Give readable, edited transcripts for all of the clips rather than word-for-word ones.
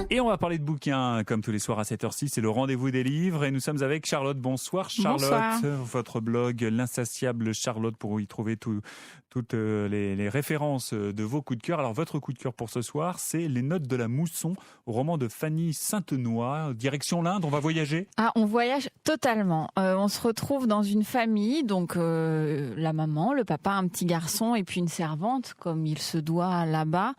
Et on va parler de bouquins, comme tous les soirs à 7h06, c'est le rendez-vous des livres. Et nous sommes avec Charlotte. Bonsoir Charlotte. Bonsoir. Votre blog L'Insatiable Charlotte pour y trouver toutes les références de vos coups de cœur. Alors votre coup de cœur pour ce soir, c'est Les Notes de la Mousson, au roman de Fanny Saintenoy. Direction l'Inde, on va voyager? Ah, on voyage totalement. On se retrouve dans une famille, donc la maman, le papa, un petit garçon et puis une servante, comme il se doit là-bas.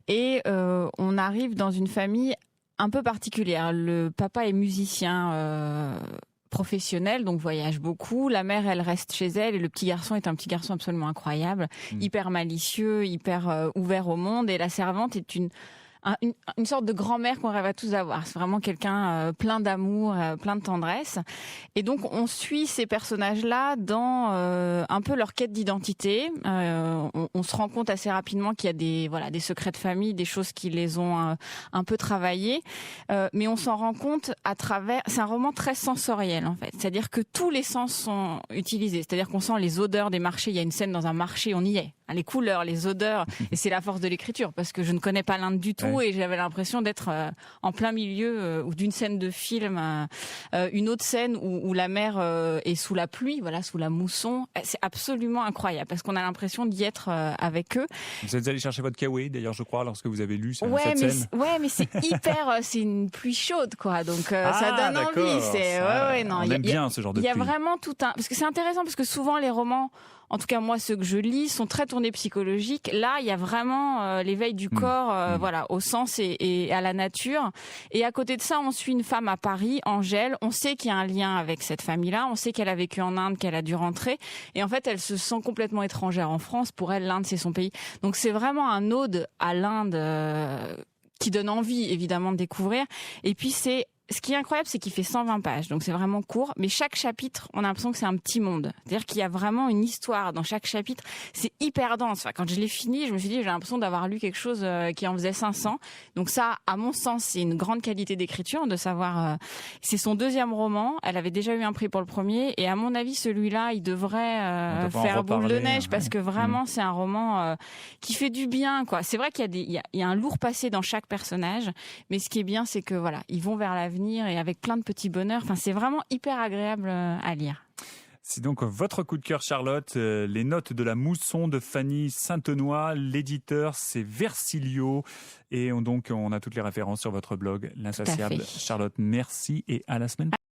Et on arrive dans une famille un peu particulière. Le papa est musicien professionnel, donc voyage beaucoup. La mère, elle reste chez elle et le petit garçon est un petit garçon absolument incroyable, hyper malicieux, hyper ouvert au monde. Et la servante est une sorte de grand-mère qu'on rêve à tous avoir. C'est vraiment quelqu'un plein d'amour, plein de tendresse. Et donc, on suit ces personnages-là dans un peu leur quête d'identité. On se rend compte assez rapidement qu'il y a des secrets de famille, des choses qui les ont un peu travaillés. Mais on s'en rend compte à travers... C'est un roman très sensoriel, en fait. C'est-à-dire que tous les sens sont utilisés. C'est-à-dire qu'on sent les odeurs des marchés. Il y a une scène dans un marché, on y est. Les couleurs, les odeurs. Et c'est la force de l'écriture, parce que je ne connais pas l'Inde du tout. Et j'avais l'impression d'être en plein milieu ou d'une scène de film, une autre scène où la mer est sous la pluie, voilà, sous la mousson. C'est absolument incroyable parce qu'on a l'impression d'y être avec eux. Vous êtes allé chercher votre kawaii, d'ailleurs, je crois, lorsque vous avez lu cette scène. Mais c'est hyper, c'est une pluie chaude, quoi. Donc ça donne envie. On aime bien ce genre de pluie. Il y a vraiment tout un, parce que c'est intéressant parce que souvent les romans, en tout cas moi ceux que je lis, sont très tournés psychologiques. Là, il y a vraiment l'éveil du corps, voilà, au sens et à la nature. Et à côté de ça, on suit une femme à Paris, Angèle. On sait qu'il y a un lien avec cette famille-là. On sait qu'elle a vécu en Inde, qu'elle a dû rentrer. Et en fait, elle se sent complètement étrangère en France. Pour elle, l'Inde, c'est son pays. Donc c'est vraiment un ode à l'Inde qui donne envie, évidemment, de découvrir. Et puis ce qui est incroyable, c'est qu'il fait 120 pages, donc c'est vraiment court. Mais chaque chapitre, on a l'impression que c'est un petit monde. C'est-à-dire qu'il y a vraiment une histoire dans chaque chapitre. C'est hyper dense. Enfin, quand je l'ai fini, je me suis dit, j'ai l'impression d'avoir lu quelque chose qui en faisait 500. Donc ça, à mon sens, c'est une grande qualité d'écriture, de savoir... c'est son deuxième roman. Elle avait déjà eu un prix pour le premier. Et à mon avis, celui-là, il devrait faire boule de neige parce que vraiment, c'est un roman qui fait du bien, quoi. C'est vrai qu'il y a un lourd passé dans chaque personnage. Mais ce qui est bien, c'est que voilà, ils vont vers l'avenir et avec plein de petits bonheurs. Enfin, c'est vraiment hyper agréable à lire. C'est donc votre coup de cœur, Charlotte, Les Notes de la Mousson de Fanny Saintenoy. L'éditeur, c'est Versilio. Et donc, on a toutes les références sur votre blog, L'Insatiable. Charlotte, merci et à la semaine prochaine.